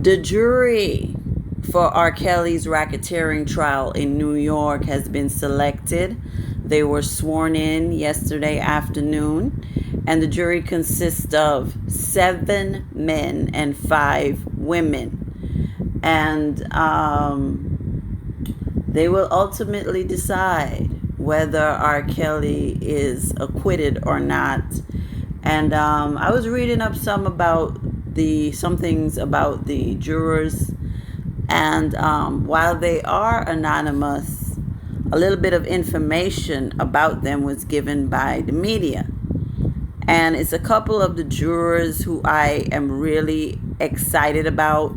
The jury for R.Kelly's racketeering trial in New York has been selected. They were sworn in yesterday afternoon, and the jury consists of 7 men and 5 women. And they will ultimately decide whether R. Kelly is acquitted or not. And I was reading up some things about the jurors, and while they are anonymous, a little bit of information about them was given by the media. And it's a couple of the jurors who I am really excited about.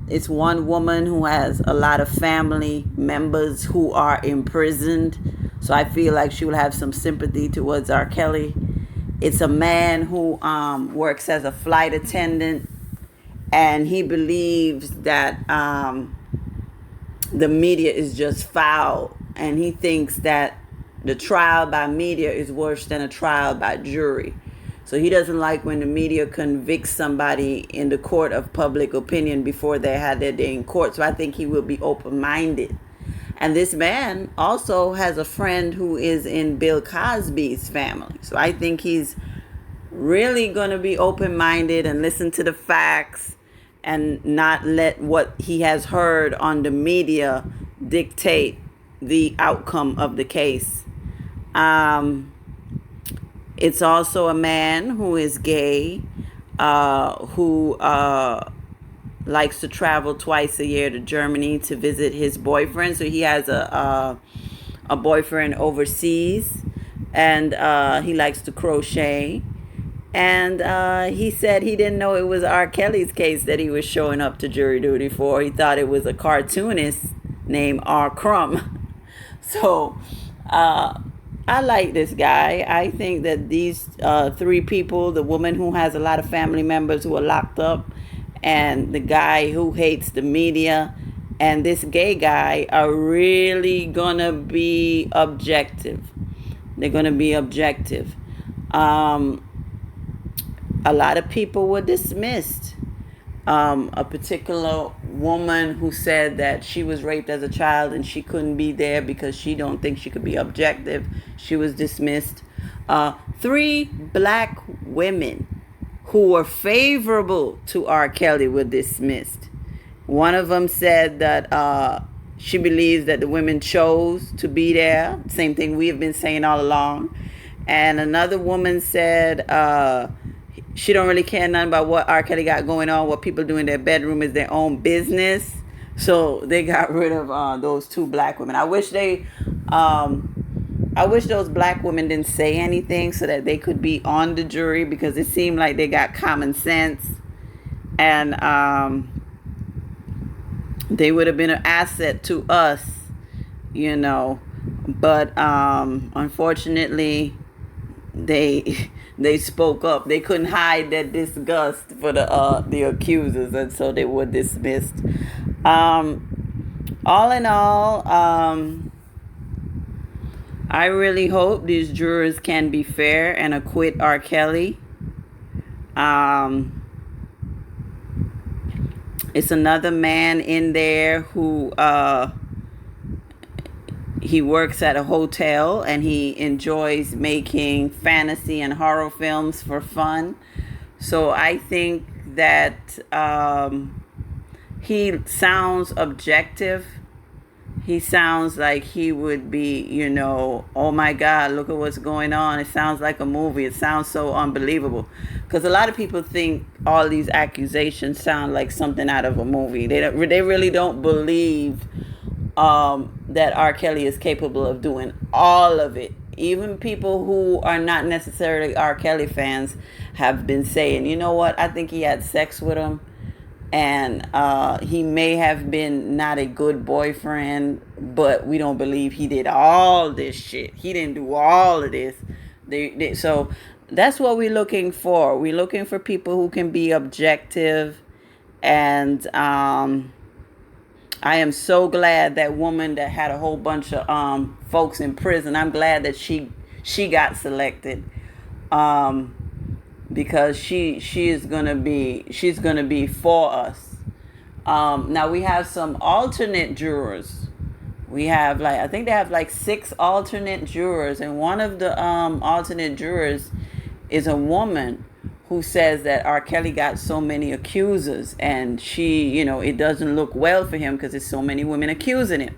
It's one woman who has a lot of family members who are imprisoned, so I feel like she will have some sympathy towards R. Kelly. It's a man who works as a flight attendant, and he believes that the media is just foul, and he thinks that the trial by media is worse than a trial by jury. So he doesn't like when the media convicts somebody in the court of public opinion before they had their day in court. So I think he will be open-minded. And this man also has a friend who is in Bill Cosby's family. So I think he's really going to be open-minded and listen to the facts and not let what he has heard on the media dictate the outcome of the case. It's also a man who is gay, who likes to travel twice a year to Germany to visit his boyfriend. So he has a boyfriend overseas, and he likes to crochet. And he said he didn't know it was R. Kelly's case that he was showing up to jury duty for. He thought it was a cartoonist named R. Crumb. So I like this guy. I think that these 3 people, the woman who has a lot of family members who are locked up, and the guy who hates the media, and this gay guy, are really gonna be objective. They're gonna be objective. A lot of people were dismissed. A particular woman who said that she was raped as a child and she couldn't be there because she don't think she could be objective. She was dismissed. 3 black women who were favorable to R. Kelly were dismissed. One of them said that she believes that the women chose to be there. Same thing we have been saying all along. And another woman said she don't really care nothing about what R. Kelly got going on. What people do in their bedroom is their own business. So they got rid of those 2 black women. I wish those black women didn't say anything so that they could be on the jury, because it seemed like they got common sense, and they would have been an asset to us, But unfortunately, they spoke up. They couldn't hide their disgust for the accusers, and so they were dismissed. All in all, I really hope these jurors can be fair and acquit R. Kelly. It's another man in there who he works at a hotel, and he enjoys making fantasy and horror films for fun. So I think that he sounds objective. He sounds like he would be, oh my God, look at what's going on. It sounds like a movie. It sounds so unbelievable. Because a lot of people think all these accusations sound like something out of a movie. They really don't believe that R. Kelly is capable of doing all of it. Even people who are not necessarily R. Kelly fans have been saying, you know what, I think he had sex with him, and he may have been not a good boyfriend, but we don't believe he did all this shit. He didn't do all of this. So that's what we're looking for. We're looking for people who can be objective, and I am so glad that woman that had a whole bunch of folks in prison, I'm glad that she got selected. because she's gonna be for us. Now we have some alternate jurors. We have like, I think they have like 6 alternate jurors, and one of the alternate jurors is a woman who says that R. Kelly got so many accusers, and it doesn't look well for him because there's so many women accusing him.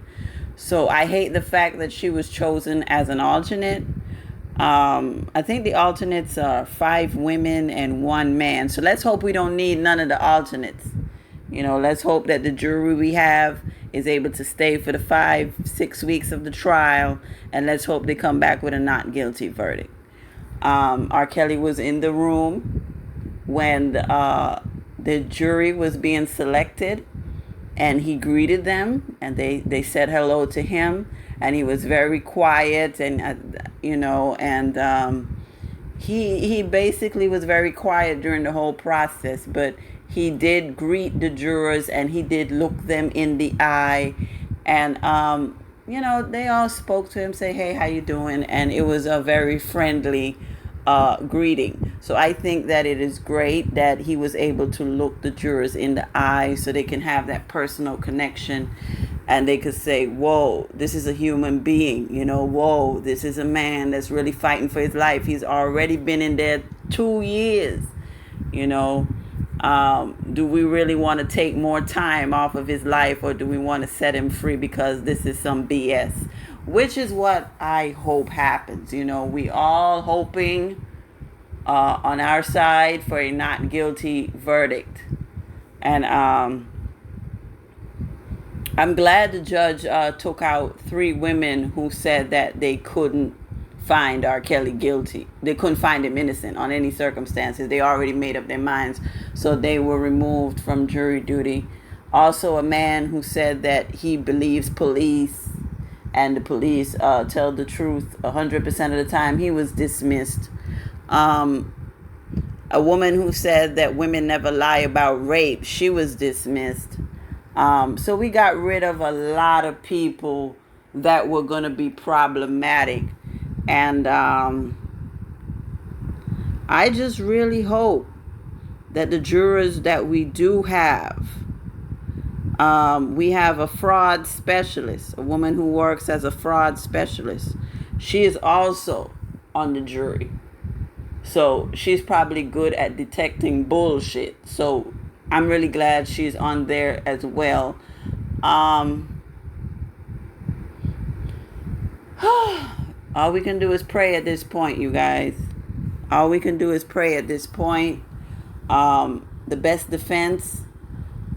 So I hate the fact that she was chosen as an alternate. I think the alternates are 5 women and 1 man. So let's hope we don't need none of the alternates. Let's hope that the jury we have is able to stay for the 5-6 weeks of the trial, and let's hope they come back with a not guilty verdict. R. Kelly was in the room when the jury was being selected, and he greeted them, and they said hello to him, and he was very quiet, and he basically was very quiet during the whole process, but he did greet the jurors, and he did look them in the eye, and they all spoke to him, say, hey, how you doing? And it was a very friendly greeting. So I think that it is great that he was able to look the jurors in the eye so they can have that personal connection, and they could say, whoa, this is a human being, whoa, this is a man that's really fighting for his life. He's already been in there 2 years, do we really want to take more time off of his life, or do we want to set him free because this is some BS? Which is what I hope happens. We all hoping on our side for a not guilty verdict. And I'm glad the judge took out 3 women who said that they couldn't find R. Kelly guilty. They couldn't find him innocent on any circumstances. They already made up their minds, so they were removed from jury duty. Also, a man who said that he believes police, and the police tell the truth 100% of the time, he was dismissed. A woman who said that women never lie about rape, she was dismissed. So we got rid of a lot of people that were going to be problematic. And I just really hope that the jurors that we do have, we have a fraud specialist, a woman who works as a fraud specialist. She is also on the jury. So she's probably good at detecting bullshit. So I'm really glad she's on there as well. All we can do is pray at this point, you guys. All we can do is pray at this point. The best defense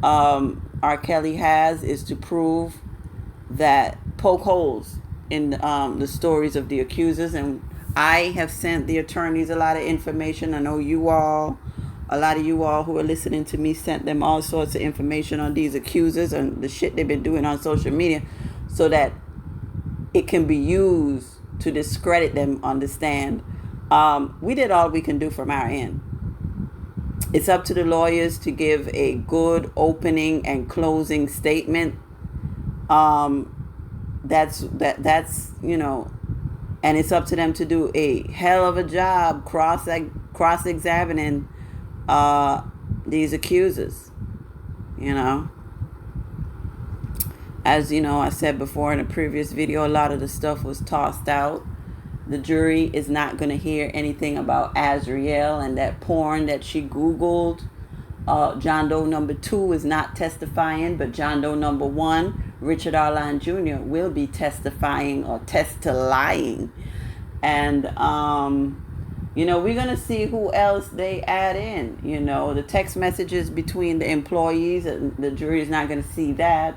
R. Kelly has is to prove that, poke holes in the stories of the accusers. And I have sent the attorneys a lot of information. I know a lot of you all who are listening to me sent them all sorts of information on these accusers and the shit they've been doing on social media, so that it can be used to discredit them on the stand. We did all we can do from our end. It's up to the lawyers to give a good opening and closing statement. That's and it's up to them to do a hell of a job cross-examining these accusers. As I said before in a previous video, a lot of the stuff was tossed out. The jury is not going to hear anything about Azriel and that porn that she Googled. John Doe number 2 is not testifying, but John Doe number 1, Richard Arline Jr., will be testifying or lying. And, we're going to see who else they add in. The text messages between the employees, and the jury is not going to see that.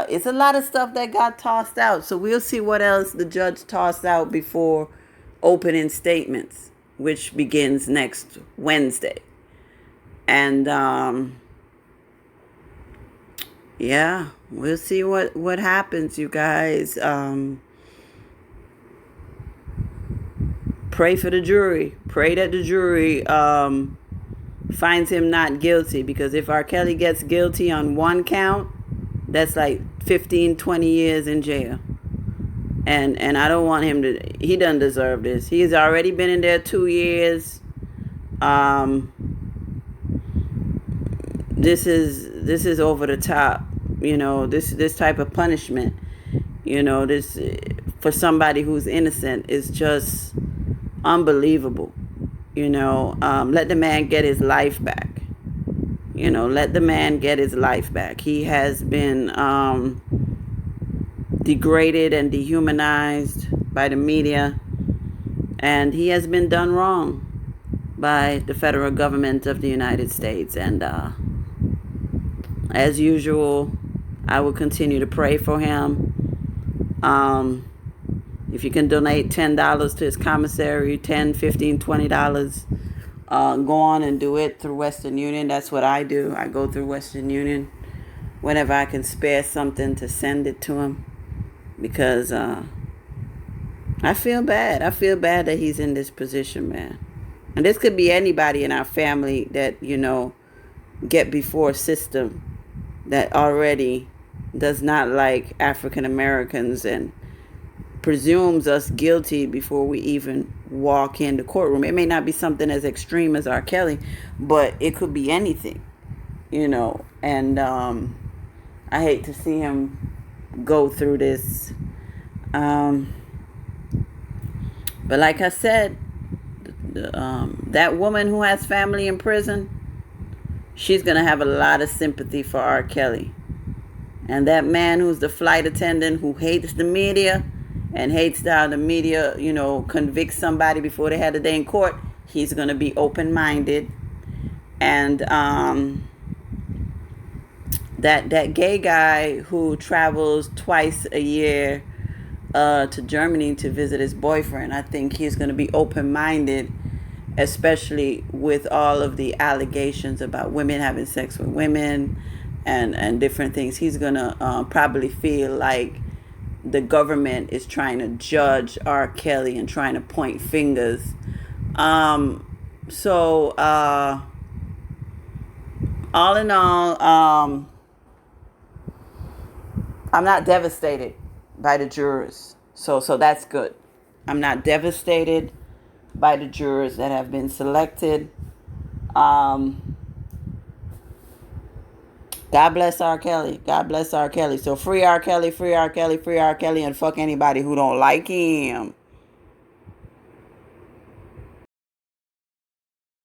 It's a lot of stuff that got tossed out. So we'll see what else the judge tossed out before opening statements, which begins next Wednesday. And we'll see what happens, you guys. Pray for the jury. Pray that the jury finds him not guilty, because if R. Kelly gets guilty on one count, that's like 15, 20 years in jail. And I don't want him to. He doesn't deserve this. He's already been in there 2 years. Um, this is over the top. This type of punishment. This for somebody who's innocent is just unbelievable. Let the man get his life back. Let the man get his life back. He has been degraded and dehumanized by the media, and he has been done wrong by the federal government of the United States. And as usual, I will continue to pray for him. If you can donate $10 to his commissary, $10, $15, $20, go on and do it through Western Union. That's what I do. I go through Western Union whenever I can spare something to send it to him, because I feel bad. I feel bad that he's in this position, man. And this could be anybody in our family that, get before a system that already does not like African Americans and presumes us guilty before we even walk in the courtroom. It may not be something as extreme as R.Kelly, but it could be anything, and I hate to see him go through this. But like I said, that woman who has family in prison, she's going to have a lot of sympathy for R. Kelly. And that man who's the flight attendant who hates the media and hates how the media, convicts somebody before they had a day in court, he's going to be open-minded. And that gay guy who travels twice a year to Germany to visit his boyfriend, I think he's going to be open-minded, especially with all of the allegations about women having sex with women and different things. He's going to probably feel like the government is trying to judge R. Kelly and trying to point fingers. So all in all, I'm not devastated by the jurors. So that's good. I'm not devastated by the jurors that have been selected. God bless R. Kelly. God bless R. Kelly. So free R. Kelly, free R. Kelly, free R. Kelly, and fuck anybody who don't like him.